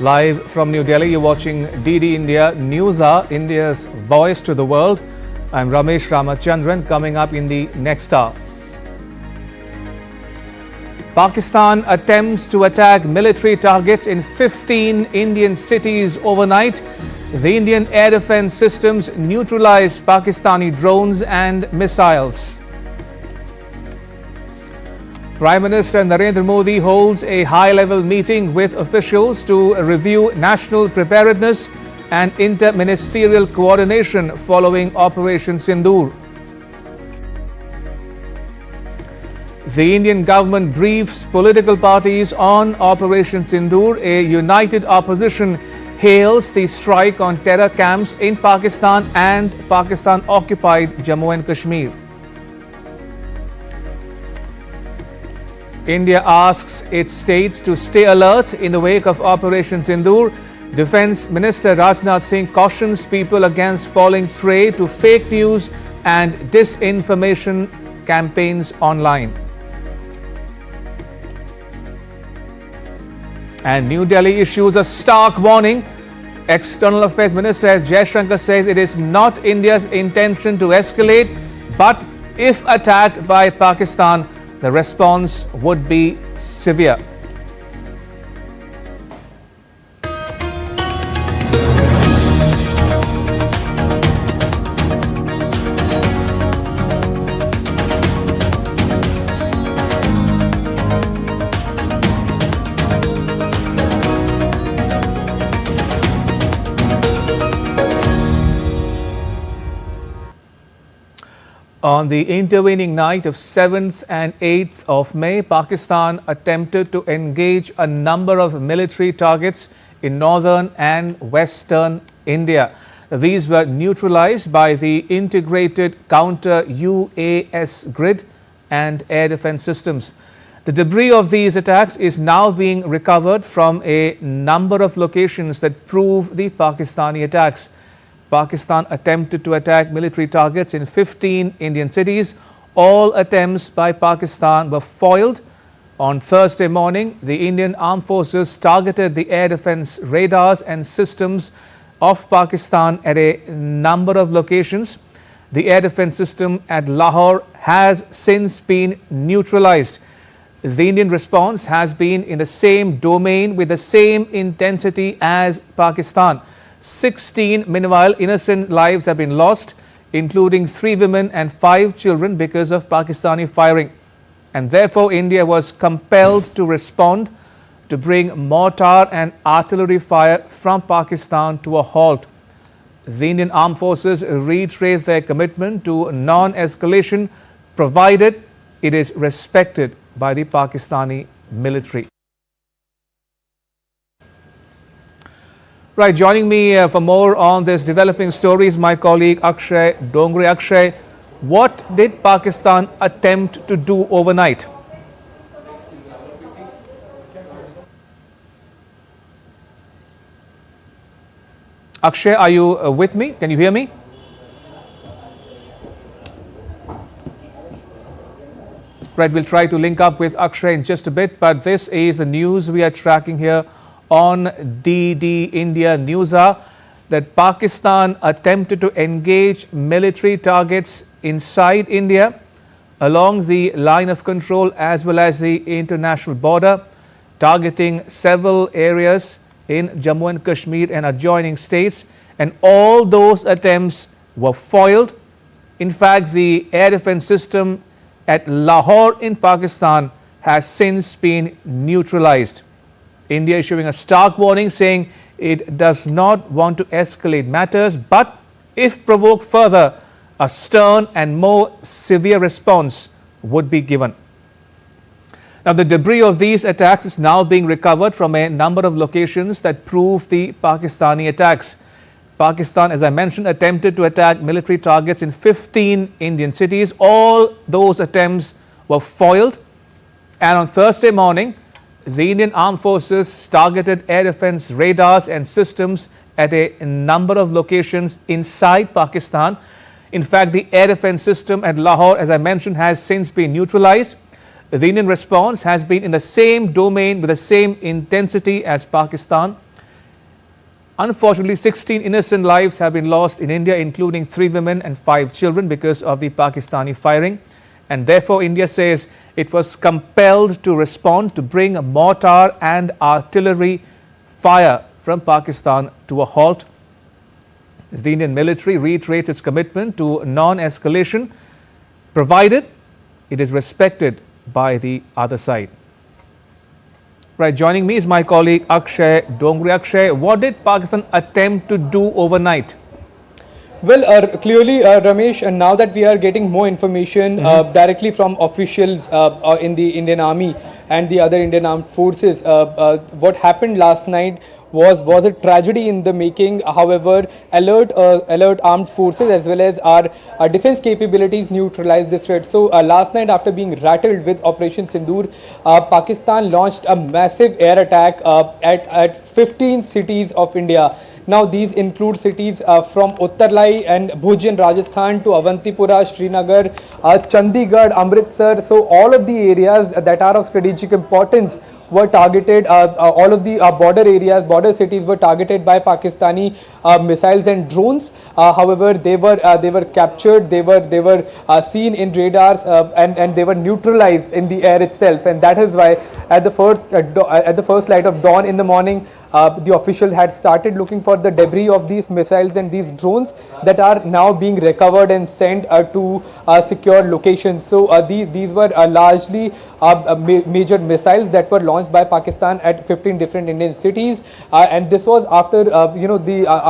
Live from New Delhi, you're watching DD India News Hour, India's voice to the world. I'm Ramesh Ramachandran. Coming up in the next hour, Pakistan attempts to attack military targets in 15 Indian cities overnight. The Indian air defense systems neutralize Pakistani drones and missiles. Prime Minister Narendra Modi holds a high-level meeting with officials to review national preparedness and inter-ministerial coordination following Operation Sindoor. The Indian government briefs political parties on Operation Sindoor. A united opposition hails the strike on terror camps in Pakistan and Pakistan-occupied Jammu and Kashmir. India asks its states to stay alert in the wake of Operation Sindoor. Defence Minister Rajnath Singh cautions people against falling prey to fake news and disinformation campaigns online. And New Delhi issues a stark warning. External Affairs Minister S. Jaishankar says it is not India's intention to escalate, but if attacked by Pakistan, the response would be severe. On the intervening night of 7th and 8th of May, Pakistan attempted to engage a number of military targets in northern and western India. These were neutralized by the integrated counter-UAS grid and air defense systems. The debris of these attacks is now being recovered from a number of locations that prove the Pakistani attacks. Pakistan attempted to attack military targets in 15 Indian cities. All attempts by Pakistan were foiled. On Thursday morning, the Indian Armed Forces targeted the air defense radars and systems of Pakistan at a number of locations. The air defense system at Lahore has since been neutralized. The Indian response has been in the same domain with the same intensity as Pakistan. 16, meanwhile, innocent lives have been lost, including 3 women and 5 children because of Pakistani firing. And therefore, India was compelled to respond to bring mortar and artillery fire from Pakistan to a halt. The Indian Armed Forces reiterate their commitment to non-escalation, provided it is respected by the Pakistani military. Right, joining me for more on this developing story is my colleague Akshay Dongre. Akshay, what did Pakistan attempt to do overnight? Akshay, are you with me? Can you hear me? Right, we'll try to link up with Akshay in just a bit, but this is the news we are tracking here on DD India News Hour, that Pakistan attempted to engage military targets inside India along the line of control as well as the international border, targeting several areas in Jammu and Kashmir and adjoining states, and all those attempts were foiled. In fact, the air defense system at Lahore in Pakistan has since been neutralized. India issuing a stark warning saying it does not want to escalate matters, but if provoked further, a stern and more severe response would be given. Now, the debris of these attacks is now being recovered from a number of locations that prove the Pakistani attacks. Pakistan, as I mentioned, attempted to attack military targets in 15 Indian cities. All those attempts were foiled. And on Thursday morning, the Indian Armed Forces targeted air defense radars and systems at a number of locations inside Pakistan. In fact, the air defense system at Lahore, as I mentioned, has since been neutralized. The Indian response has been in the same domain with the same intensity as Pakistan. Unfortunately, 16 innocent lives have been lost in India, including 3 women and 5 children because of the Pakistani firing. And therefore, India says it was compelled to respond to bring mortar and artillery fire from Pakistan to a halt. The Indian military reiterates its commitment to non-escalation, provided it is respected by the other side. Right, joining me is my colleague Akshay Dongri. Akshay, what did Pakistan attempt to do overnight? Well, clearly, Ramesh, and now that we are getting more information directly from officials in the Indian Army and the other Indian armed forces, what happened last night was a tragedy in the making. However, alert armed forces as well as our defense capabilities neutralized this threat. So last night, after being rattled with Operation Sindoor, Pakistan launched a massive air attack at 15 cities of India. Now these include cities from Uttarlai and Bhuj in Rajasthan to Avantipura, Srinagar, Chandigarh, Amritsar. So all of the areas that are of strategic importance were targeted. All of the border areas, border cities were targeted by Pakistani missiles and drones. However, they were captured. They were seen in radars and they were neutralized in the air itself. And that is why at the first light of dawn in the morning, the officials had started looking for the debris of these missiles and these drones that are now being recovered and sent to secure locations. So these were largely major missiles that were launched by Pakistan at 15 different Indian cities, and this was after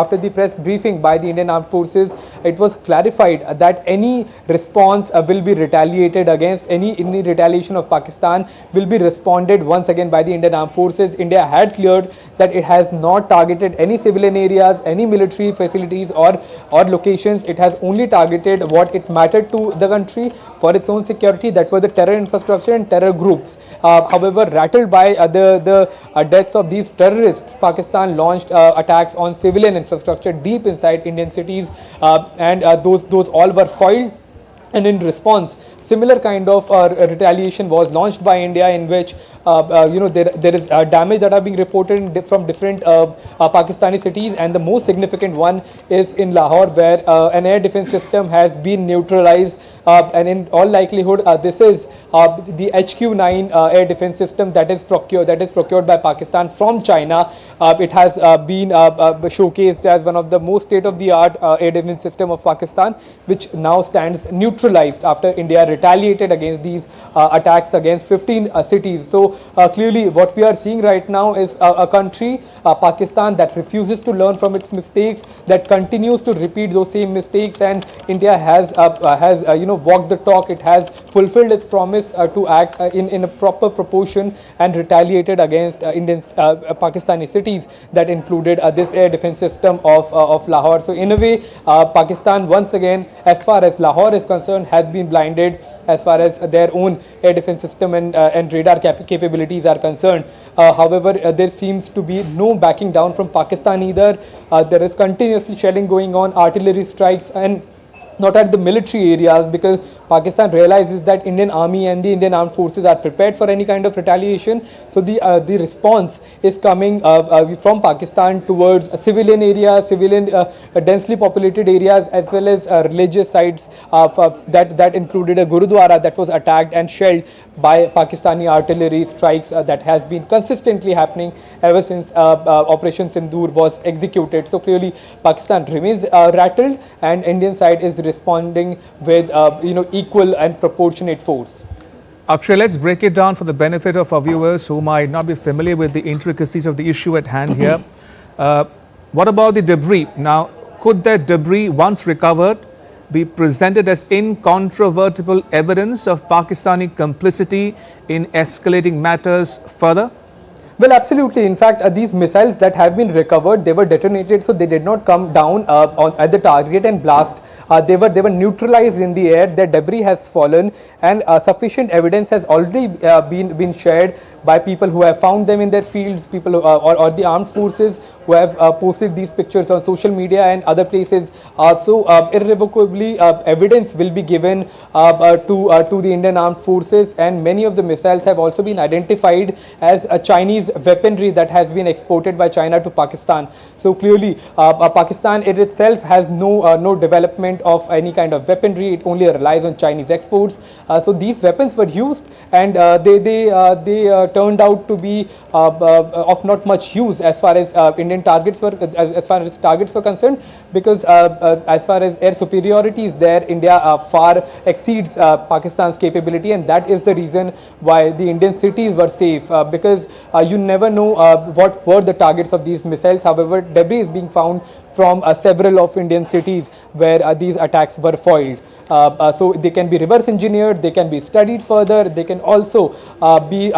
after the press briefing by the Indian Armed Forces. It was clarified that any response will be retaliated against. Any retaliation of Pakistan will be responded once again by the Indian Armed Forces. India had cleared that it has not targeted any civilian areas, any military facilities or locations. It has only targeted what it mattered to the country for its own security, that were the terror infrastructure and terror groups. However, rattled by the deaths of these terrorists, Pakistan launched attacks on civilian infrastructure deep inside Indian cities, and those all were foiled. And in response, similar kind of retaliation was launched by India, in which there is damage that are being reported from different Pakistani cities, and the most significant one is in Lahore, where an air defense system has been neutralized, and in all likelihood this is the HQ-9 air defense system that is procured by Pakistan from China. It has been showcased as one of the most state-of-the-art air defense system of Pakistan, which now stands neutralized after India retaliated against these attacks against 15 cities. So clearly what we are seeing right now is a country, Pakistan, that refuses to learn from its mistakes, that continues to repeat those same mistakes, and India has walked the talk. It has fulfilled its promise to act in a proper proportion and retaliated against Indian Pakistani cities that included this air defense system of Lahore. So in a way, Pakistan once again, as far as Lahore is concerned, has been blinded as far as their own air defense system and radar capabilities are concerned. However, there seems to be no backing down from Pakistan either. There is continuously shelling going on, artillery strikes, and not at the military areas, because Pakistan realizes that Indian Army and the Indian Armed Forces are prepared for any kind of retaliation. So the response is coming from Pakistan towards civilian areas, densely populated areas, as well as religious sites that included a Gurudwara that was attacked and shelled by Pakistani artillery strikes that has been consistently happening ever since Operation Sindoor was executed. So clearly Pakistan remains rattled, and Indian side is responding with equal and proportionate force. Akshay, let's break it down for the benefit of our viewers who might not be familiar with the intricacies of the issue at hand here. What about the debris? Now, could that debris, once recovered, be presented as incontrovertible evidence of Pakistani complicity in escalating matters further? Well, absolutely. In fact, these missiles that have been recovered, they were detonated, so they did not come down at the target and blast. They were neutralized in the air. Their debris has fallen, and sufficient evidence has already been shared by people who have found them in their fields, people or the armed forces who have posted these pictures on social media and other places. So irrevocably evidence will be given to the Indian armed forces, and many of the missiles have also been identified as a Chinese weaponry that has been exported by China to Pakistan. So clearly Pakistan in itself has no development of any kind of weaponry. It only relies on Chinese exports. So these weapons were used, and they turned out to be of not much use as far as Indian targets were concerned, because as far as air superiority is there, India far exceeds Pakistan's capability, and that is the reason why the Indian cities were safe, because you never know what were the targets of these missiles. However, debris is being found from several of Indian cities where these attacks were foiled. So they can be reverse engineered, they can be studied further, they can also be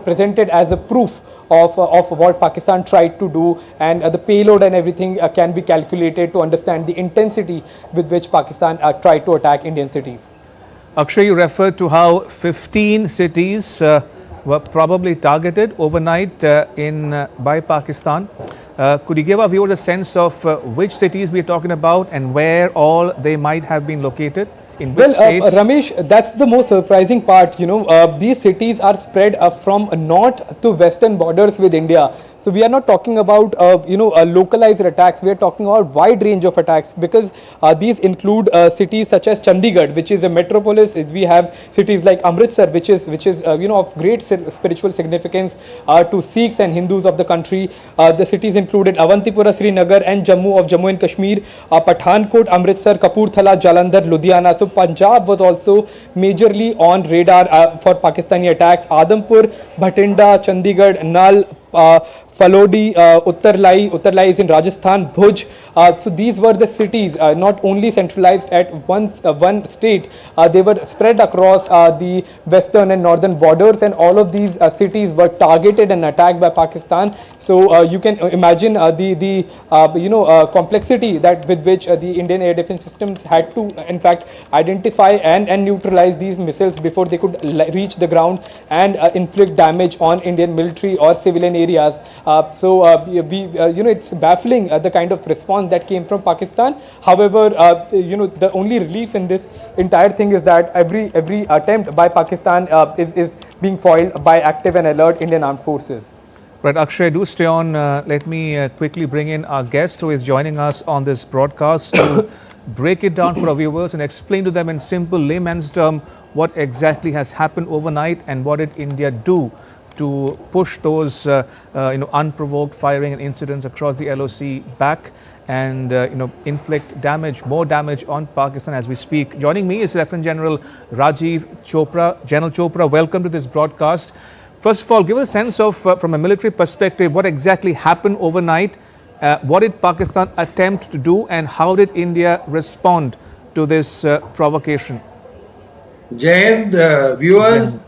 presented as a proof of what Pakistan tried to do, and the payload and everything can be calculated to understand the intensity with which Pakistan tried to attack Indian cities. Akshay, you referred to how 15 cities were probably targeted overnight by Pakistan. Could you give our viewers a sense of which cities we are talking about and where all they might have been located? In which states? Ramesh, that's the most surprising part. These cities are spread from north to western borders with India. So we are not talking about localized attacks. We are talking about wide range of attacks, because these include cities such as Chandigarh, which is a metropolis. We have cities like Amritsar, which is of great spiritual significance to Sikhs and Hindus of the country. The cities included Avantipura, Srinagar, and Jammu and Kashmir, Pathankot, Amritsar, Kapurthala, Jalandhar, Ludhiana. So Punjab was also majorly on radar for Pakistani attacks. Adampur, Bhatinda, Chandigarh, Nal, Falodi, Uttarlai is in Rajasthan, Bhuj. So these were the cities, not only centralized at one state, they were spread across the western and northern borders, and all of these cities were targeted and attacked by Pakistan. So you can imagine the complexity that with which the Indian air defense systems had to, in fact, identify and neutralize these missiles before they could reach the ground and inflict damage on Indian military or civilian areas. It's baffling the kind of response that came from Pakistan. However, the only relief in this entire thing is that every attempt by Pakistan is being foiled by active and alert Indian armed forces. Right, Akshay, do stay on. Let me quickly bring in our guest who is joining us on this broadcast to break it down for our viewers and explain to them in simple layman's term what exactly has happened overnight and what did India do to push those unprovoked firing and incidents across the LOC back and inflict more damage on Pakistan as we speak. Joining me is Lieutenant General Rajiv Chopra. General Chopra, welcome to this broadcast. First of all, give us a sense of, from a military perspective, what exactly happened overnight, what did Pakistan attempt to do, and how did India respond to this provocation? Jai Hind, viewers,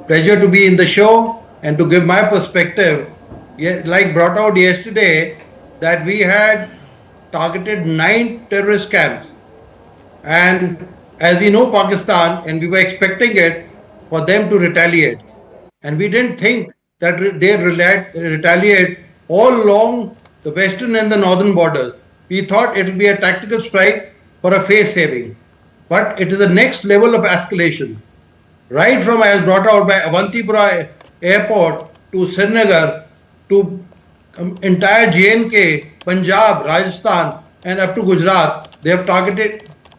pleasure to be in the show and to give my perspective. Like brought out yesterday, that we had targeted 9 terrorist camps, and as we know Pakistan, and we were expecting it for them to retaliate, and we didn't think that they retaliate all along the western and the northern borders. We thought it would be a tactical strike for a face saving, but it is the next level of escalation. Right from, as brought out by Avantipura airport to Srinagar to entire J&K, Punjab, Rajasthan and up to Gujarat, they have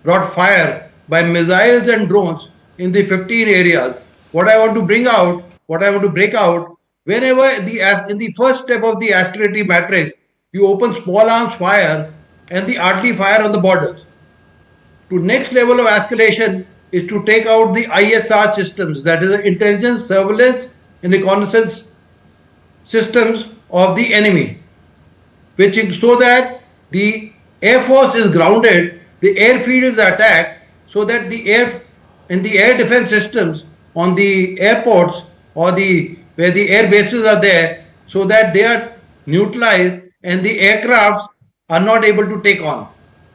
brought fire by missiles and drones in the 15 areas. What I want to break out, whenever in the first step of the escalatory matrix, you open small arms fire and the artillery fire on the borders. To next level of escalation is to take out the ISR systems, that is the intelligence, surveillance and reconnaissance systems of the enemy, so that the air force is grounded, the airfield is attacked, so that the air defense systems on the airports or where the air bases are there, so that they are neutralized and the aircrafts are not able to take on.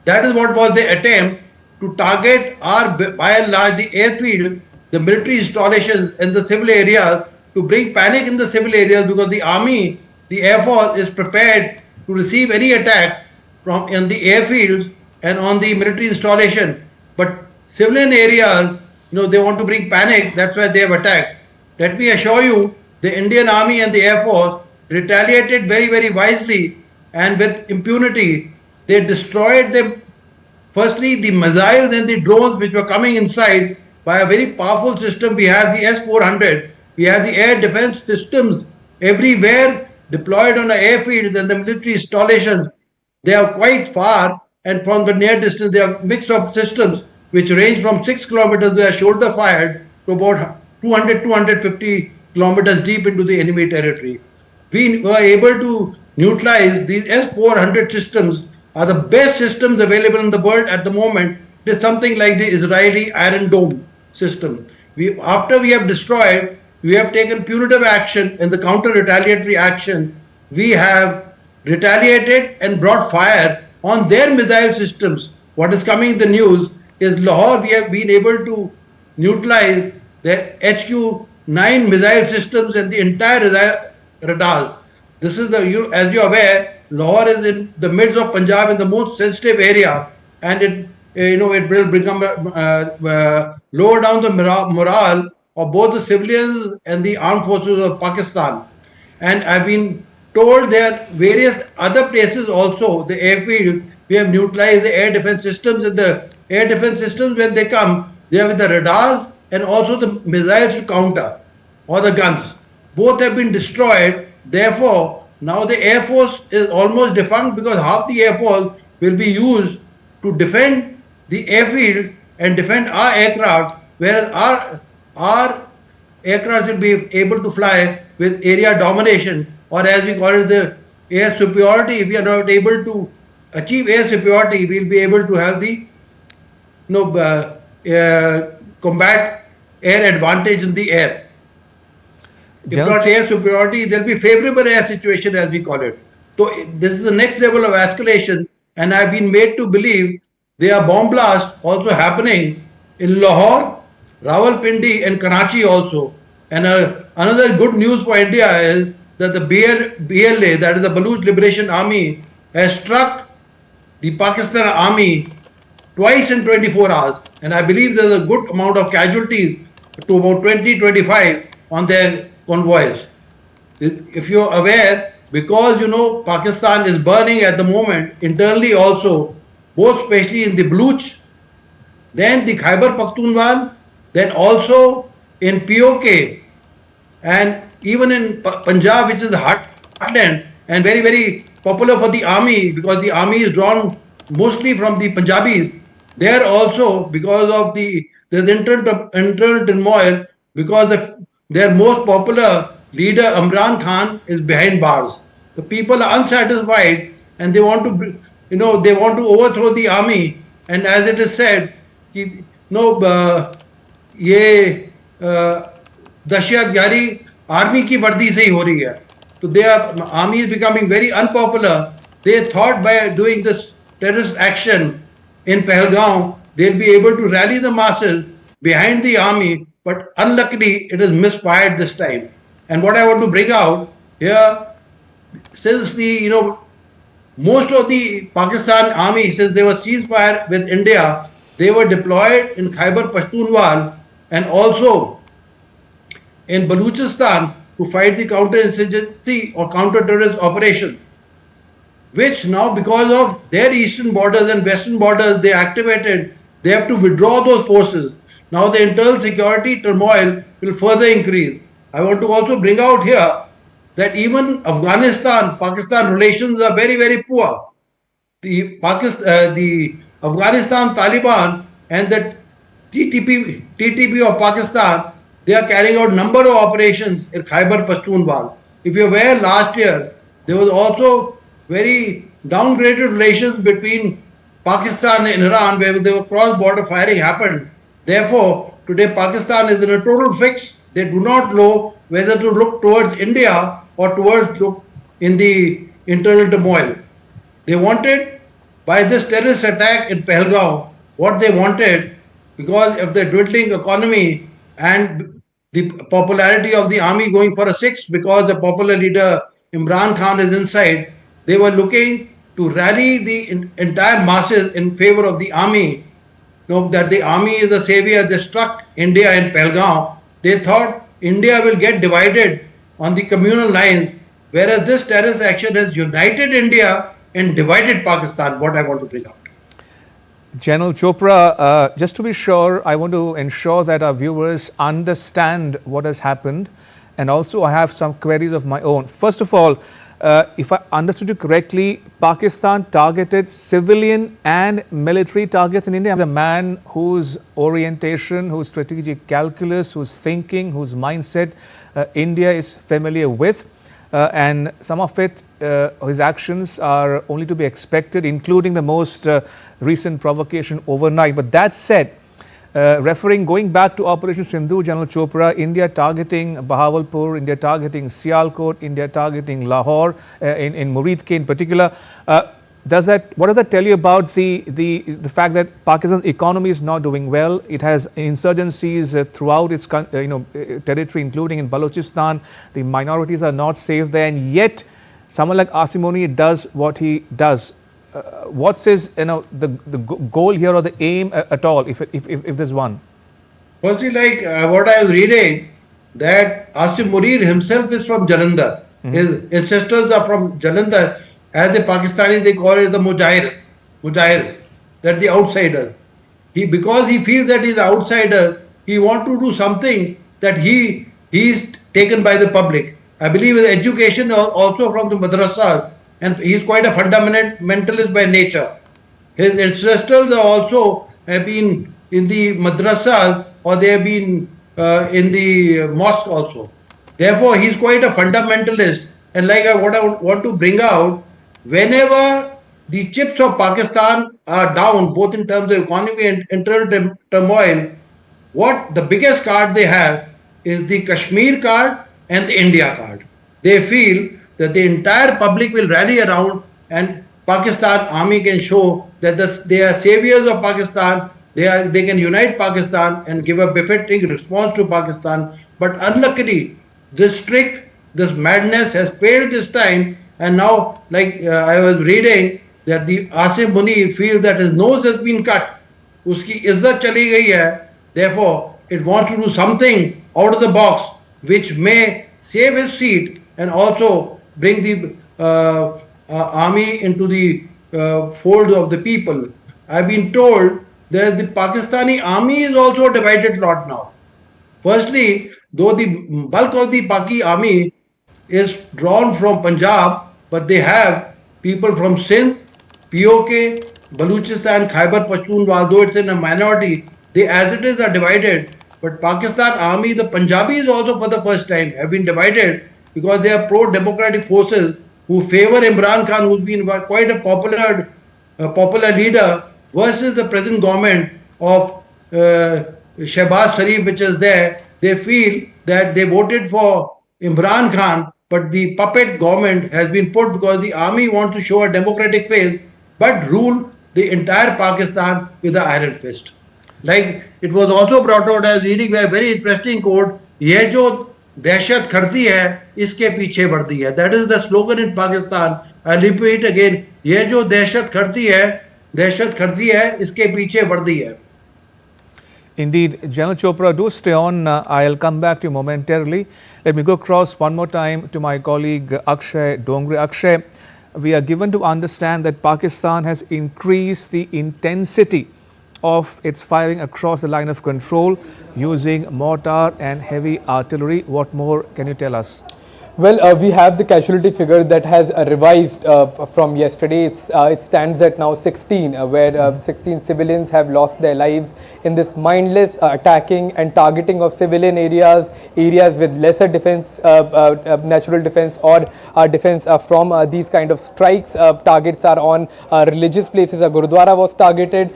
That is what was the attempt to target by and large the airfield, the military installations and the civil areas to bring panic in the civil areas because the army, the air force is prepared to receive any attacks from in the airfields and on the military installation. But civilian areas, they want to bring panic. That's why they have attacked. Let me assure you, the Indian Army and the Air Force retaliated very, very wisely and with impunity. They destroyed them. Firstly, the missiles and the drones which were coming inside by a very powerful system. We have the S-400. We have the air defense systems everywhere deployed on the airfields and the military installations. They are quite far, and from the near distance, they are mix of systems which range from 6 kilometers, they are shoulder fired, to about 200, 250 kilometers deep into the enemy territory. We were able to neutralize these S-400 systems are the best systems available in the world at the moment. It is something like the Israeli Iron Dome system. After we have destroyed, we have taken punitive action in the counter-retaliatory action. We have retaliated and brought fire on their missile systems. What is coming in the news is Lahore, we have been able to neutralize their HQ-9 missile systems and the entire radar. This is as you're aware, Lahore is in the midst of Punjab in the most sensitive area, and it will become lower down the morale of both the civilians and the armed forces of Pakistan. And I've been told there are various other places also, the airfield, we have neutralized the air defense systems, and the air defense systems, when they come, they have the radars and also the missiles to counter, or the guns. Both have been destroyed. Therefore, now the Air Force is almost defunct because half the Air Force will be used to defend the airfield and defend our aircraft, whereas our aircraft will be able to fly with area domination, or as we call it, the air superiority. If we are not able to achieve air superiority, we will be able to have the combat air advantage in the air. If not air superiority, there will be favorable air situation, as we call it. So this is the next level of escalation, and I've been made to believe there are bomb blasts also happening in Lahore, Rawalpindi and Karachi also. And another good news for India is that the BLA, that is the Baluch Liberation Army, has struck the Pakistan Army twice in 24 hours. And I believe there's a good amount of casualties, to about 20-25 on their convoys. If you're aware, because Pakistan is burning at the moment internally also, both especially in the Baluch, then the Khyber Pakhtunkhwa, then also in POK, and even in Punjab, which is the heartland and very, very popular for the army, because the army is drawn mostly from the Punjabis. There also, because of there's internal turmoil, because their most popular leader, Imran Khan, is behind bars. The people are unsatisfied and they want to, they want to overthrow the army. And as it is said, ये दहशतगर्दी army की वर्दी से ही हो रही है. So their army is becoming very unpopular. They thought by doing this terrorist action in Pahalgam, they'll be able to rally the masses behind the army, but unluckily it is misfired this time. And what I want to bring out here, since most of the Pakistan army, since they were ceasefire with India, they were deployed in Khyber Pakhtunkhwa and also in Baluchistan to fight the counter-insurgency or counter-terrorist operation, which now, because of their eastern borders and western borders, they activated, they have to withdraw those forces. Now the internal security turmoil will further increase. I want to also bring out here that even Afghanistan-Pakistan relations are very, very poor. The Afghanistan Taliban and the TTP of Pakistan, they are carrying out number of operations in Khyber Pakhtunkhwa. If you're aware, last year there was also very downgraded relations between Pakistan and Iran, where the cross-border firing happened. Therefore, today Pakistan is in a total fix. They do not know whether to look towards India or towards look in the internal turmoil. They wanted, by this terrorist attack in Pahalgam, what they wanted, because of the dwindling economy and the popularity of the army going for a sixth because the popular leader Imran Khan is inside. They were looking to rally the entire masses in favor of the army. That the army is the savior. They struck India in Pelgaum. They thought India will get divided on the communal lines, whereas this terrorist action has united India and divided Pakistan. What I want to bring out. General Chopra, just to be sure, I want to ensure that our viewers understand what has happened, and also I have some queries of my own. First of all, if I understood you correctly, Pakistan targeted civilian and military targets in India. As a man whose orientation, whose strategic calculus, whose thinking, whose mindset India is familiar with, and some of it, his actions are only to be expected, including the most recent provocation overnight. But that said, going back to Operation Sindoor, General Chopra, India targeting Bahawalpur, India targeting Sialkot, India targeting Lahore, in Muridke in particular. What does that tell you about the fact that Pakistan's economy is not doing well? It has insurgencies throughout its territory, including in Balochistan. The minorities are not safe there, and yet someone like Asim Munir does what he does. What's his the goal here or the aim at all, if there's one? Firstly, what I was reading, that Asim Munir himself is from Jalandhar. His sisters are from Jalandhar. As the Pakistanis, they call it the Mujahir, that the outsider. Because he feels that he's the outsider, he wants to do something that he is taken by the public. I believe his education also from the madrasas, and he's quite a fundamentalist by nature. His ancestors also have been in the madrasas, or they have been in the mosque also. Therefore, he's quite a fundamentalist. And what I want to bring out, whenever the chips of Pakistan are down, both in terms of economy and internal turmoil, what the biggest card they have is the Kashmir card and the India card. They feel that the entire public will rally around, and Pakistan army can show that they are saviors of Pakistan. They can unite Pakistan and give a befitting response to Pakistan. But unluckily, this trick, this madness has failed this time. And now, I was reading that the Asim Munir feels that his nose has been cut. Uski izzat chali gayi hai. Therefore, it wants to do something out of the box which may save his seat and also bring the army into the fold of the people. I've been told that the Pakistani army is also a divided lot now. Firstly, though the bulk of the Paki army is drawn from Punjab, but they have people from Sindh, POK, Balochistan, Khyber Pakhtunkhwa, though it's in a minority, they as it is are divided. But Pakistan army, the Punjabis also for the first time have been divided because they are pro-democratic forces who favor Imran Khan, who's been quite a popular leader, versus the present government of Shehbaz Sharif, which is there. They feel that they voted for Imran Khan, but the puppet government has been put because the army wants to show a democratic face, but rule the entire Pakistan with an iron fist. Like it was also brought out as reading a very interesting quote, "ये जो दहशत खड़ती है, इसके पीछे बढ़ती है." That is the slogan in Pakistan. I repeat again, ये जो दहशत खड़ती है, इसके पीछे बढ़ती है. Indeed, General Chopra, do stay on. I'll come back to you momentarily. Let me go across one more time to my colleague Akshay Dongre. Akshay, we are given to understand that Pakistan has increased the intensity of its firing across the line of control using mortar and heavy artillery. What more can you tell us? Well, we have the casualty figure that has revised from yesterday. It stands at now 16, where 16 civilians have lost their lives in this mindless attacking and targeting of civilian areas with lesser defense, natural defense or defense from these kind of strikes. Targets are on religious places. A Gurudwara was targeted.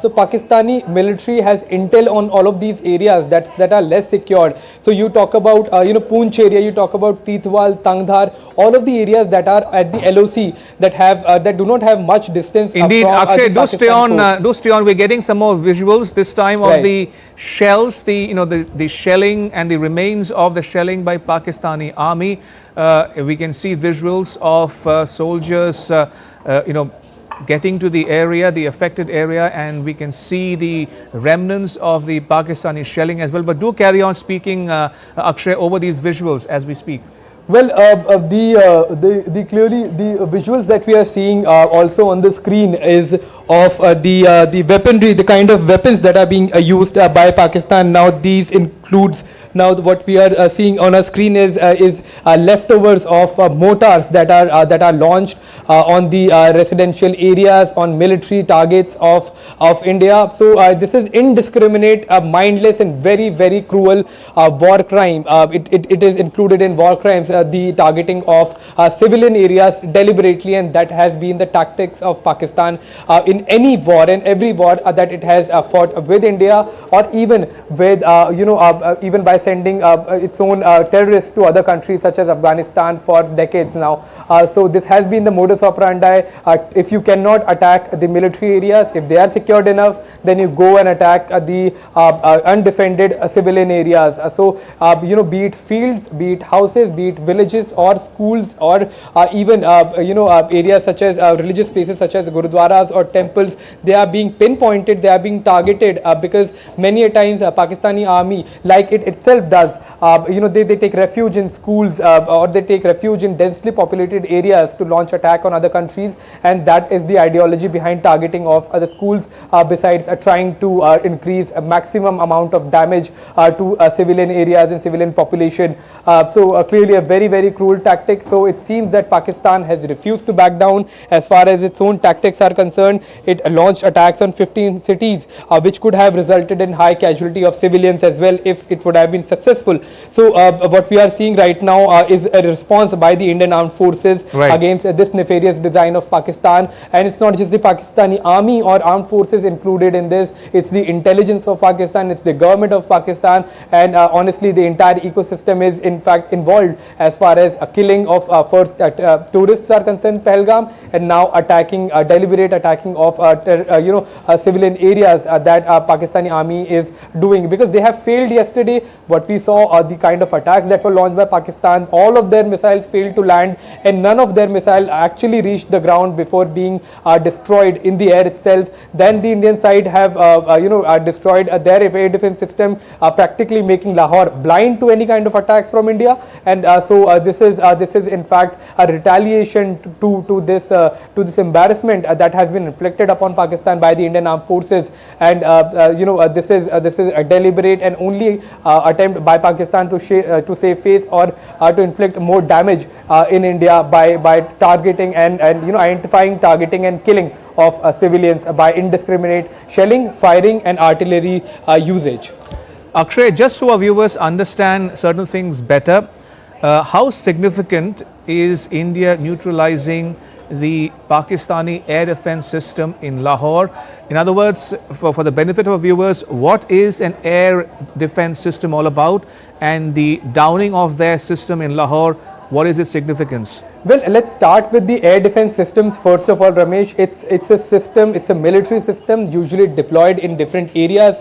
So Pakistani military has intel on all of these areas that are less secured. So you talk about Poonch area, you talk about Chitwal, Tangdhar, all of the areas that are at the LOC that do not have much distance. Indeed, from Akshay, the do stay Pakistan on. coast. Do stay on. We're getting some more visuals this time of Right. the shells, the shelling and the remains of the shelling by Pakistani army. We can see visuals of soldiers, getting to the area, the affected area, and we can see the remnants of the Pakistani shelling as well. But do carry on speaking, Akshay, over these visuals as we speak. Well, the clearly the visuals that we are seeing also on the screen is of the weaponry, the kind of weapons that are being used by Pakistan. Now, these includes. Now, what we are seeing on our screen is leftovers of mortars that are launched on the residential areas, on military targets of India. So this is indiscriminate, mindless, and very, very cruel war crime. It is included in war crimes, the targeting of civilian areas deliberately, and that has been the tactics of Pakistan in any war and every war that it has fought with India, or even with even by sending its own terrorists to other countries such as Afghanistan for decades now. So this has been the modus operandi. If you cannot attack the military areas, if they are secured enough, then you go and attack the undefended civilian areas. So be it fields, be it houses, be it villages or schools, or even areas such as religious places such as gurudwaras or temples, they are being pinpointed, they are being targeted because many a times Pakistani army, like it itself does, they take refuge in schools or they take refuge in densely populated areas to launch attack on other countries, and that is the ideology behind targeting of the schools, besides trying to increase a maximum amount of damage to civilian areas and civilian population. So clearly a very, very cruel tactic. So it seems that Pakistan has refused to back down as far as its own tactics are concerned. It launched attacks on 15 cities, which could have resulted in high casualty of civilians as well if it would have been successful. So what we are seeing right now is a response by the Indian Armed Forces against this nefarious design of Pakistan. And it's not just the Pakistani army or armed forces included in this, it's the intelligence of Pakistan, it's the government of Pakistan, and honestly the entire ecosystem is in fact involved as far as killing of first tourists are concerned, Pahalgam, and now attacking, deliberate attacking of civilian areas that Pakistani army is doing, because they have failed yesterday. What we saw, the kind of attacks that were launched by Pakistan, all of their missiles failed to land, and none of their missiles actually reached the ground before being destroyed in the air itself. Then the Indian side have destroyed their air defense system, practically making Lahore blind to any kind of attacks from India. And so this is in fact a retaliation to this embarrassment that has been inflicted upon Pakistan by the Indian Armed Forces. And this is a deliberate and only attempt by Pakistan to save face or to inflict more damage in India by targeting and identifying, targeting and killing of civilians by indiscriminate shelling, firing and artillery usage. Akshay, just so our viewers understand certain things better, how significant is India neutralizing the Pakistani air defense system in Lahore? In other words, for the benefit of our viewers, what is an air defense system all about, and the downing of their system in Lahore, what is its significance? Well, let's start with the air defense systems. First of all, Ramesh, it's a system, it's a military system usually deployed in different areas.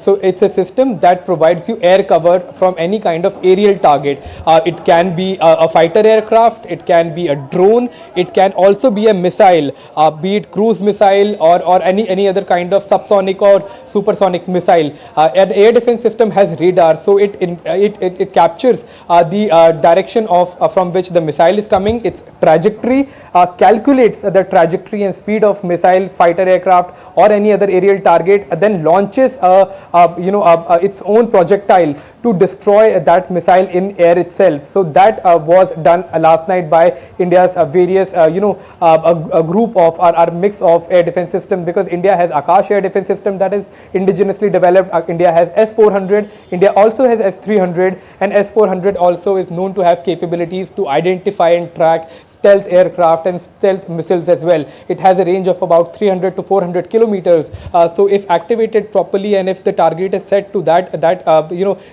So it's a system that provides you air cover from any kind of aerial target. It can be a fighter aircraft, it can be a drone, it can also be a missile, be it cruise missile or any other kind of subsonic or supersonic missile. An air defense system has radar, so it captures the direction of from which the missile is coming, its trajectory, calculates the trajectory and speed of missile, fighter aircraft or any other aerial target, then launches its own projectile to destroy that missile in air itself. So that was done last night by India's various a group of our mix of air defense systems, because India has Akash air defense system that is indigenously developed. India has S-400, India also has S-300, and S-400 also is known to have capabilities to identify and track stealth aircraft aircraft and stealth missiles as well. It has a range of about 300 to 400 kilometers. So if activated properly and if the target is set to that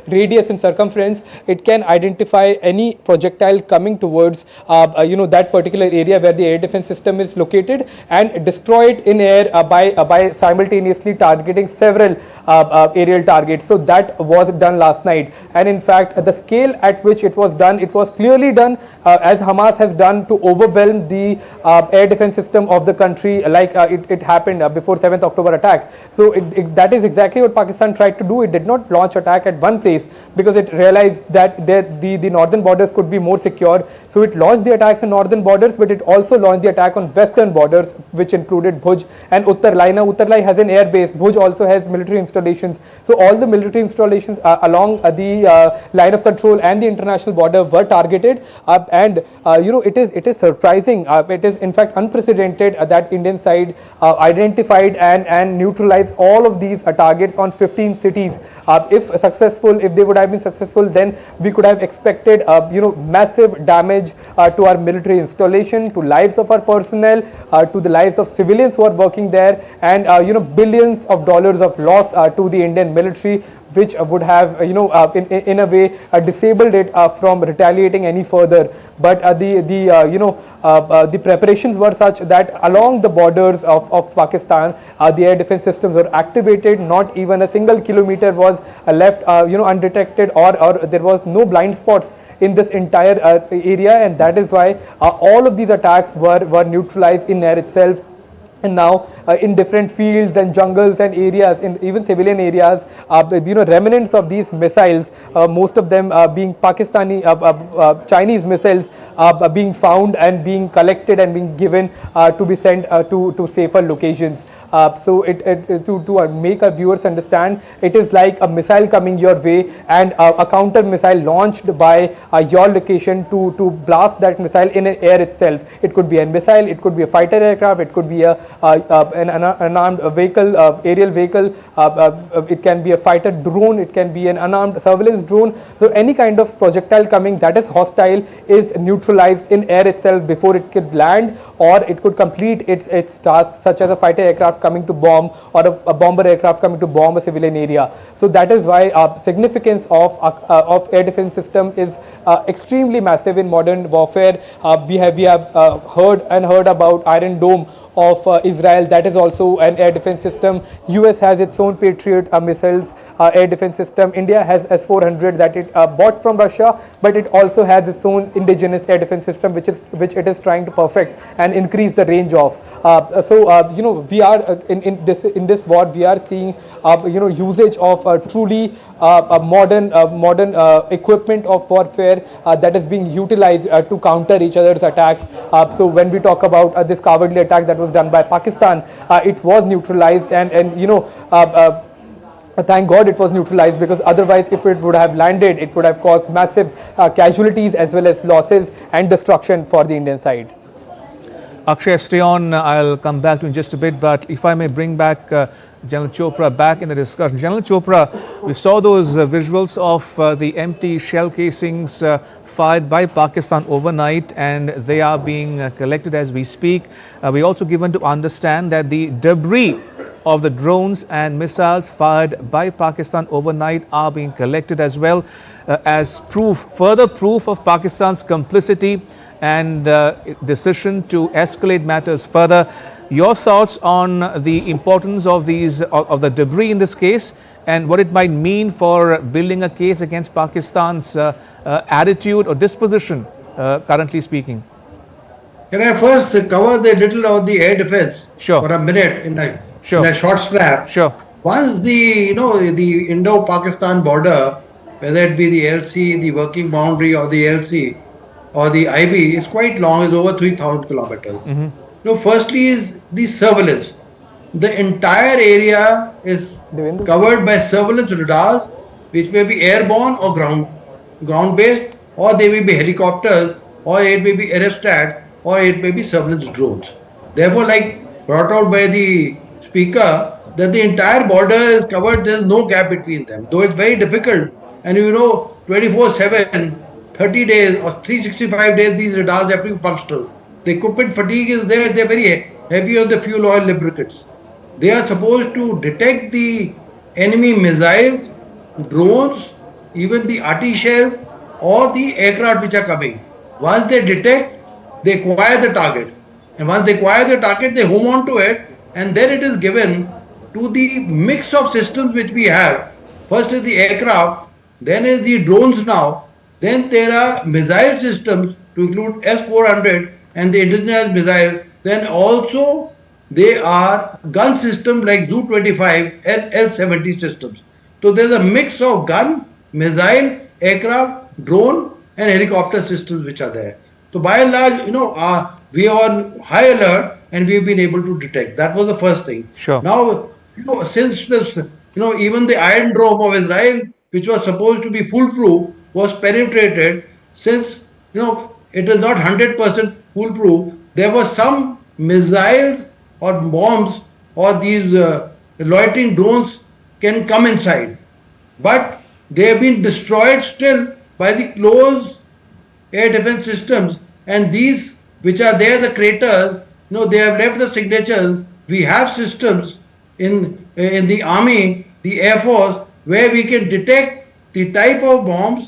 radius and circumference, it can identify any projectile coming towards that particular area where the air defense system is located and destroy it in air by simultaneously targeting several aerial targets. So that was done last night, and in fact the scale at which it was done, it was clearly done as Hamas has done to overwhelm the air defense system of the country, like it happened before 7th October attack. So that is exactly what Pakistan tried to do. It did not launch attack at one place because it realized that the northern borders could be more secure. So it launched the attacks on northern borders, but it also launched the attack on western borders, which included Bhuj and Uttarlai. Now Uttarlai has an air base. Bhuj also has military installations. So all the military installations along the line of control and the international border were targeted. It is surprising. It is in fact unprecedented that Indian side identified and neutralized all of these targets on 15 cities. If they would have been successful, then we could have expected massive damage to our military installation, to lives of our personnel, to the lives of civilians who are working there, and billions of dollars of loss to the Indian military, which would have in a way disabled it from retaliating any further. But the preparations were such that along the borders of Pakistan, the air defense systems were activated. Not even a single kilometer was left undetected, or there was no blind spots in this entire area, and that is why all of these attacks were neutralized in air itself. And now in different fields and jungles and areas, in even civilian areas, remnants of these missiles, most of them being Pakistani Chinese missiles, being found and being collected and being given to be sent to safer locations. To make our viewers understand, it is like a missile coming your way and a counter missile launched by your location to blast that missile in air itself. It could be a missile, it could be a fighter aircraft, it could be an unarmed vehicle, aerial vehicle, it can be a fighter drone, it can be an unarmed surveillance drone. So any kind of projectile coming that is hostile is neutralized in air itself before it could land, or it could complete its task, such as a fighter aircraft coming to bomb, or a bomber aircraft coming to bomb a civilian area. So that is why significance of air defense system is extremely massive in modern warfare. We have heard about Iron Dome of Israel. That is also an air defense system. US has its own Patriot missiles air defense system. India has S-400 that it bought from Russia, but it also has its own indigenous air defense system, which it is trying to perfect and increase the range of. We are in this war, we are seeing usage of truly modern equipment of warfare that is being utilized to counter each other's attacks. So when we talk about this cowardly attack that was done by Pakistan, it was neutralized, and thank God it was neutralized, because otherwise if it would have landed, it would have caused massive casualties as well as losses and destruction for the Indian side. Akshay, stay on. I'll come back to you in just a bit, but if I may bring back General Chopra back in the discussion. General Chopra, we saw those visuals of the empty shell casings fired by Pakistan overnight, and they are being collected as we speak. We also given to understand that the debris of the drones and missiles fired by Pakistan overnight are being collected as well, as further proof of Pakistan's complicity and decision to escalate matters further. Your thoughts on the importance of the debris in this case, and what it might mean for building a case against Pakistan's attitude or disposition, currently speaking? Can I first cover the little of the air defense for a minute in a short span? Sure. Once the Indo-Pakistan border, whether it be the LC, the working boundary, or the LC, or the IB, is quite long, is over 3,000 kilometers. Mm-hmm. Firstly is the surveillance. The entire area is covered by surveillance radars, which may be airborne or ground-based, or they may be helicopters, or it may be aerostat, or it may be surveillance drones. Therefore, like brought out by the speaker, that the entire border is covered, there is no gap between them, though it's very difficult. And 24/7, 30 days or 365 days, these radars have to be functional. The equipment fatigue is there. They're very heavy on the fuel oil lubricants. They are supposed to detect the enemy missiles, drones, even the arty shells or the aircraft which are coming. Once they detect, they acquire the target. And once they acquire the target, they home on to it, and then it is given to the mix of systems which we have. First is the aircraft, then is the drones now, then there are missile systems to include S-400 and the indigenous missile. Then also they are gun systems like Zu-25 and L-70 systems. So there's a mix of gun, missile, aircraft, drone and helicopter systems which are there. So by and large, we are on high alert and we've been able to detect. That was the first thing. Sure. Now, since this, even the Iron Dome of Israel, which was supposed to be foolproof, was penetrated. Since, it is not 100% foolproof, there were some missiles or bombs or these loitering drones can come inside. But they have been destroyed still by the close air defense systems, and these which are there, the craters, they have left the signatures. We have systems in the army, the air force, where we can detect the type of bombs,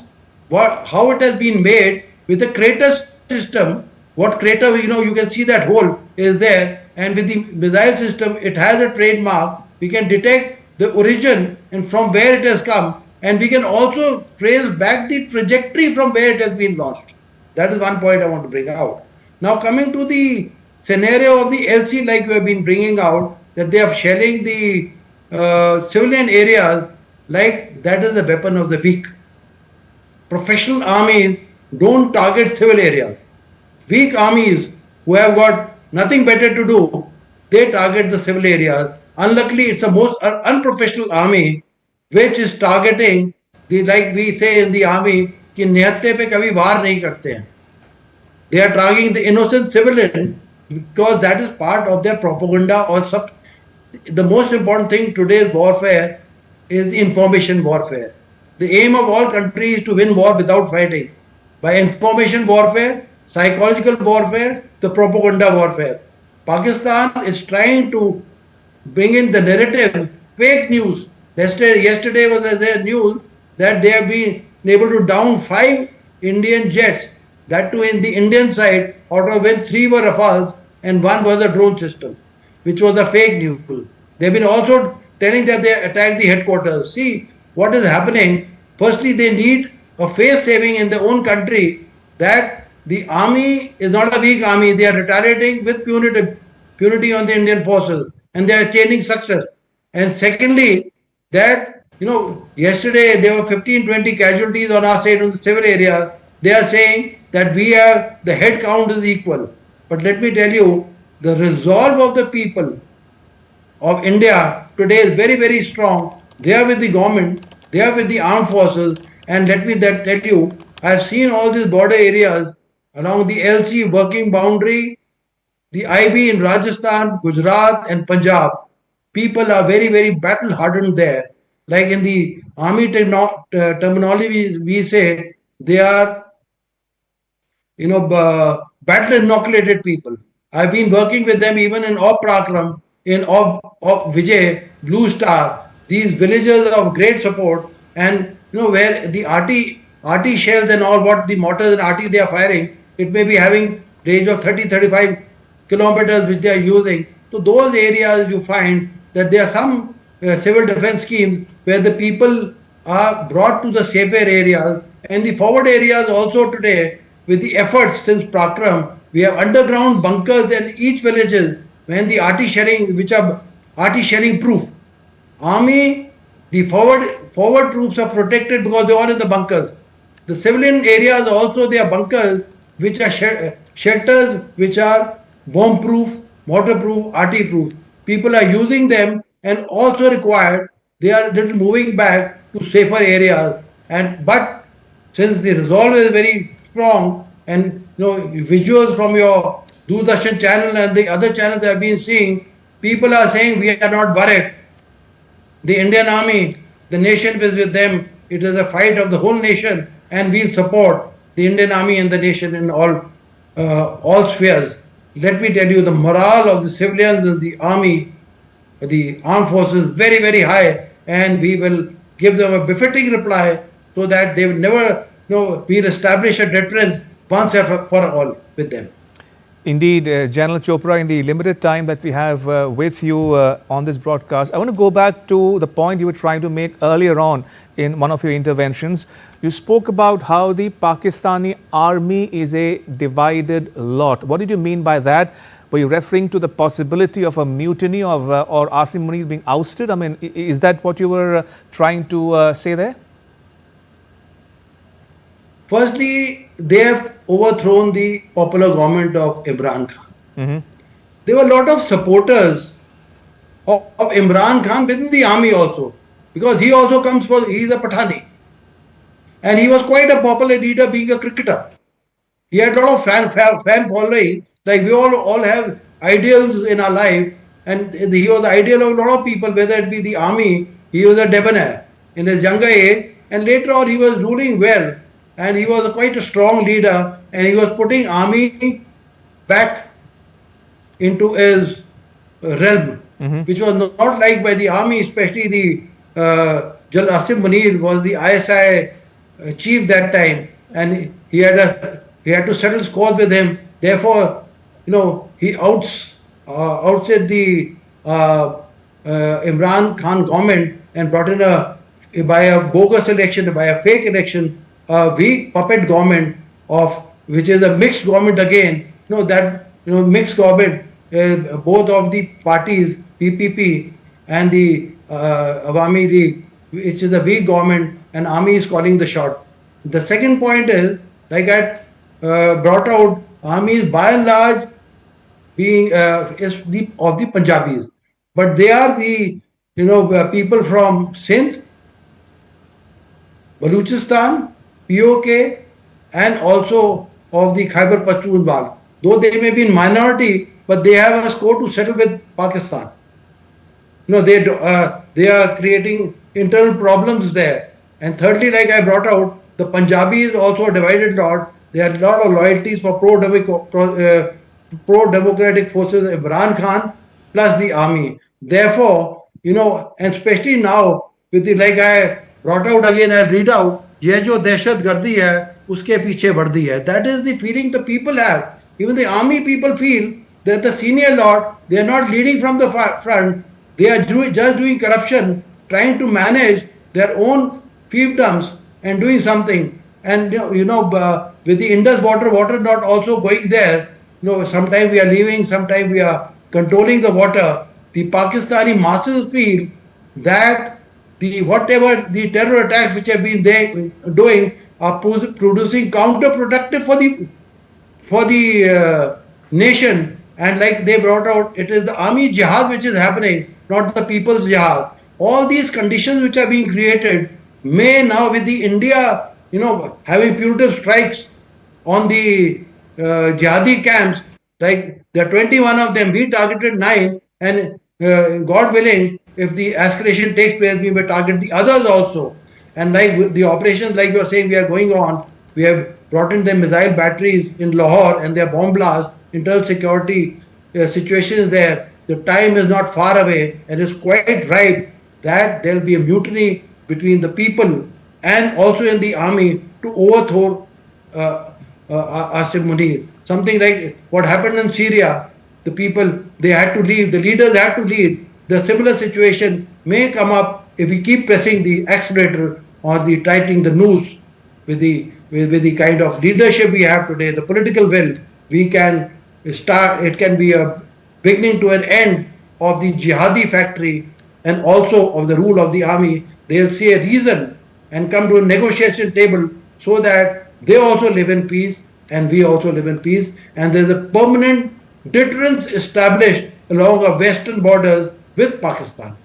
how it has been made with the crater system. What crater, you can see that hole is there, and with the missile system, it has a trademark. We can detect the origin and from where it has come, and we can also trace back the trajectory from where it has been launched. That is one point I want to bring out. Now coming to the scenario of the LC, like we have been bringing out, that they are shelling the civilian areas, like that is the weapon of the weak. Professional armies don't target civil areas. Weak armies who have got nothing better to do, they target the civil areas. Unluckily, it's the most unprofessional army which is targeting the, like we say in the army, कि निहत्ते पे कभी वार नहीं करते हैं. They are targeting the innocent civilian because that is part of their propaganda or sub. The most important thing today's warfare is information warfare. The aim of all countries is to win war without fighting. By information warfare, psychological warfare, the propaganda warfare. Pakistan is trying to bring in the narrative, fake news. Yesterday was there news that they have been able to down 5 Indian jets, that too in the Indian side, out of which 3 were Rafales and 1 was a drone system, which was a fake news. They have been also telling that they attacked the headquarters. See what is happening. Firstly, they need a face saving in their own country, that the army is not a weak army. They are retaliating with punity on the Indian forces, and they are attaining success. And secondly, that yesterday there were 15-20 casualties on our side on the civil area. They are saying that the head count is equal. But let me tell you, the resolve of the people of India today is very, very strong. They are with the government, they are with the armed forces, and let me tell you, I have seen all these border areas along the LC working boundary, the IB in Rajasthan, Gujarat and Punjab. People are very, very battle hardened there. Like in the army terminology, we say they are, battle inoculated people. I've been working with them even in Prakram, in Vijay, Blue Star, these villages of great support, and where the RT shells and all, what the mortars and RT they are firing, it may be having range of 30-35 kilometers which they are using. So those areas you find that there are some civil defense schemes where the people are brought to the safer areas, and the forward areas also today, with the efforts since Prakram, we have underground bunkers in each villages when the RT shelling, which are RT shelling proof. Army, the forward troops are protected because they are in the bunkers. The civilian areas also, they are bunkers which are shelters which are bomb proof, mortar proof, RT proof. People are using them, and also required, they are little moving back to safer areas. But since the resolve is very strong, and visuals from your Doordarshan channel and the other channels I have been seeing, people are saying we are not worried. The Indian army, the nation is with them. It is a fight of the whole nation, and we'll support the Indian army and the nation in all spheres. let me tell you, the morale of the civilians in the army, the armed forces, very, very high, and we will give them a befitting reply so that they will never, we'll establish a deterrence once and for all with them. Indeed, General Chopra, in the limited time that we have with you on this broadcast, I want to go back to the point you were trying to make earlier on in one of your interventions. You spoke about how the Pakistani army is a divided lot. What did you mean by that? Were you referring to the possibility of a mutiny or Asim Munir being ousted? I mean, is that what you were trying to say there? Firstly, they have overthrown the popular government of Imran Khan. There were a lot of supporters of Imran Khan within the army also, because he also he's a Pathani. And he was quite a popular leader being a cricketer. He had a lot of fan following, like we all have ideals in our life, and he was the ideal of a lot of people, whether it be the army. He was a debonair in his younger age, and later on he was ruling well, and he was quite a strong leader, and he was putting army back into his realm, which was not liked by the army, especially the General Asim Munir was the ISI chief that time, and he had to settle scores with him. Therefore, he outsaid the Imran Khan government and brought in by a bogus election, by a fake election, a weak puppet government which is a mixed government again. Mixed government, both of the parties, PPP and the Awami League, which is a weak government, and army is calling the shot. The second point is, like I brought out, army is by and large being of the Punjabis, but they are the people from Sindh, Baluchistan, POK, and also of the Khyber Pakhtunkhwa. Though they may be in minority, but they have a score to settle with Pakistan. They are creating internal problems there. And thirdly, like I brought out, the Punjabi is also a divided lot. There are a lot of loyalties for pro-democratic forces of Imran Khan plus the army. Therefore, and especially now, with the, like I brought out again, I read out, ये जो दहशतगर्दी है उसके पीछे वर्दी है. That is the feeling the people have. Even the army people feel that the senior lot, they are not leading from the front. They are just doing corruption, trying to manage their own fiefdoms and doing something. And with the Indus water not also going there. Sometimes we are leaving, sometimes we are controlling the water. The Pakistani masses feel that whatever the terror attacks which have been doing are producing counterproductive for the nation. And like they brought out, it is the army jihad which is happening, not the people's jihad. All these conditions which are being created may now, with the India, having punitive strikes on the jihadi camps, like there are 21 of them, we targeted 9, and God willing, if the escalation takes place, we may target the others also. And like the operations, like you are saying, we are going on. We have brought in the missile batteries in Lahore and their bomb blasts, internal security situations there. The time is not far away, and it's quite right that there will be a mutiny between the people and also in the army to overthrow Asim Munir. Something like what happened in Syria. The people, they had to leave, the leaders had to leave. The similar situation may come up if we keep pressing the accelerator or the tightening the noose with the kind of leadership we have today, the political will. We can start, it can be a beginning to an end of the jihadi factory and also of the rule of the army. They'll see a reason and come to a negotiation table so that they also live in peace and we also live in peace. And there's a permanent deterrence established along our western borders with Pakistan.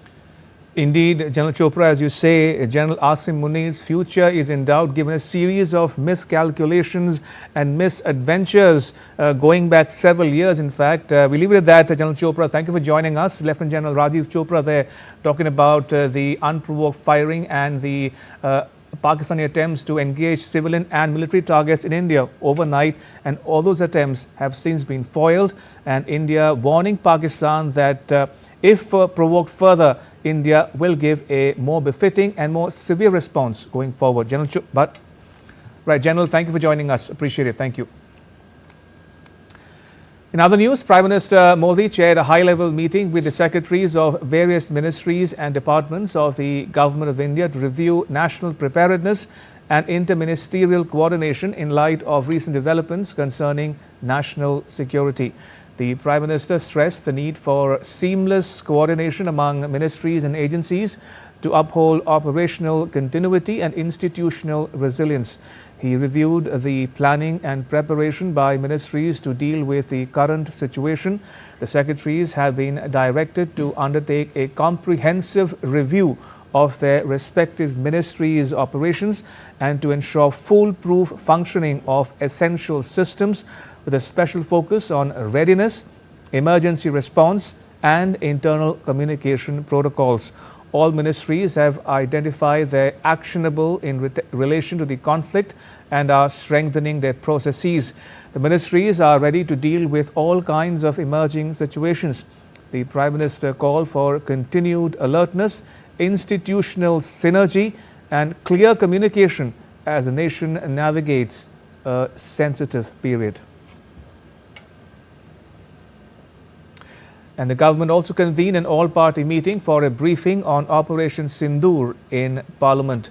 Indeed, General Chopra, as you say, General Asim Munir's future is in doubt given a series of miscalculations and misadventures going back several years, in fact. We leave it at that, General Chopra. Thank you for joining us. Lieutenant General Rajiv Chopra there talking about the unprovoked firing and the Pakistani attempts to engage civilian and military targets in India overnight, and all those attempts have since been foiled, and India warning Pakistan that if provoked further, India will give a more befitting and more severe response going forward. General, thank you for joining us. Appreciate it. Thank you. In other news, Prime Minister Modi chaired a high-level meeting with the secretaries of various ministries and departments of the Government of India to review national preparedness and interministerial coordination in light of recent developments concerning national security. The Prime Minister stressed the need for seamless coordination among ministries and agencies to uphold operational continuity and institutional resilience. He reviewed the planning and preparation by ministries to deal with the current situation. The secretaries have been directed to undertake a comprehensive review of their respective ministries' operations and to ensure foolproof functioning of essential systems with a special focus on readiness, emergency response and internal communication protocols. All ministries have identified their actionable in relation to the conflict and are strengthening their processes. The ministries are ready to deal with all kinds of emerging situations. The Prime Minister called for continued alertness, institutional synergy and clear communication as the nation navigates a sensitive period. And the government also convened an all-party meeting for a briefing on Operation Sindoor in Parliament.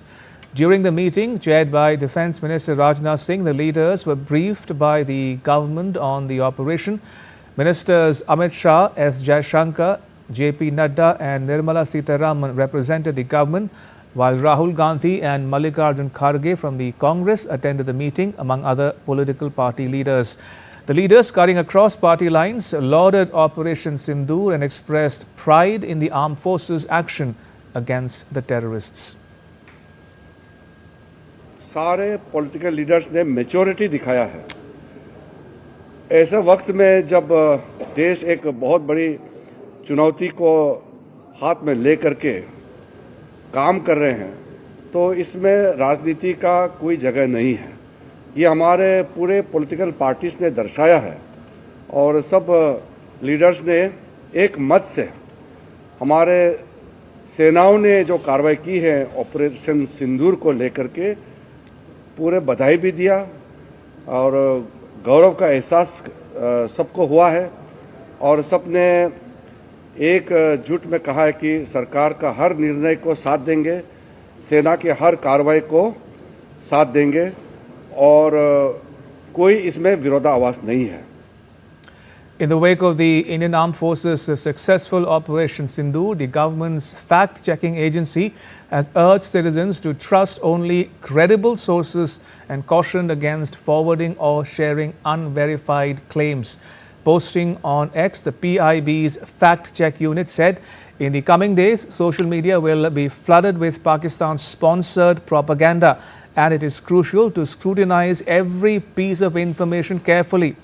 During the meeting, chaired by Defence Minister Rajnath Singh, the leaders were briefed by the government on the operation. Ministers Amit Shah, S. Jaishankar, J.P. Nadda and Nirmala Sitharaman represented the government, while Rahul Gandhi and Mallikarjun Kharge from the Congress attended the meeting, among other political party leaders. The leaders, cutting across party lines, lauded Operation Sindoor and expressed pride in the armed forces' action against the terrorists. सारे political leaders ने maturity दिखाया है। ऐसे वक्त में जब देश एक बहुत बड़ी चुनौती को हाथ में ले करके काम कर रहे हैं, तो इसमें राजनीति का कोई जगह नहीं है। ये हमारे पूरे पॉलिटिकल पार्टीज ने दर्शाया है और सब लीडर्स ने एक मत से हमारे सेनाओं ने जो कार्रवाई की है ऑपरेशन सिंदूर को लेकर के पूरे बधाई भी दिया और गौरव का एहसास सबको हुआ है और सबने एक जुट में कहा है कि सरकार का हर निर्णय को साथ देंगे, सेना के हर कार्रवाई को साथ देंगे और कोई इसमें विरोधाभास नहीं है। In the wake of the Indian Armed Forces' successful Operation Sindoor, the government's fact-checking agency has urged citizens to trust only credible sources and cautioned against forwarding or sharing unverified claims. Posting on X, the PIB's fact-check unit said, in the coming days, social media will be flooded with Pakistan-sponsored propaganda, and it is crucial to scrutinize every piece of information carefully.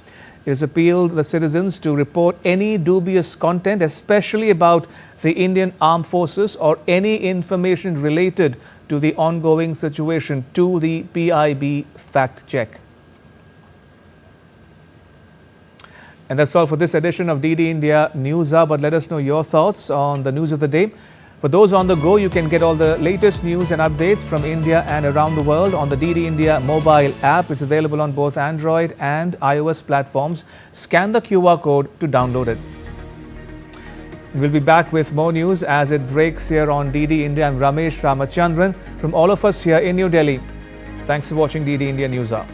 It has appealed the citizens to report any dubious content, especially about the Indian Armed Forces or any information related to the ongoing situation, to the PIB fact check. And that's all for this edition of DD India News Hub. But let us know your thoughts on the news of the day. For those on the go, you can get all the latest news and updates from India and around the world on the DD India mobile app. It's available on both Android and iOS platforms. Scan the QR code to download it. We'll be back with more news as it breaks here on DD India. I'm Ramesh Ramachandran from all of us here in New Delhi. Thanks for watching DD India News Hour.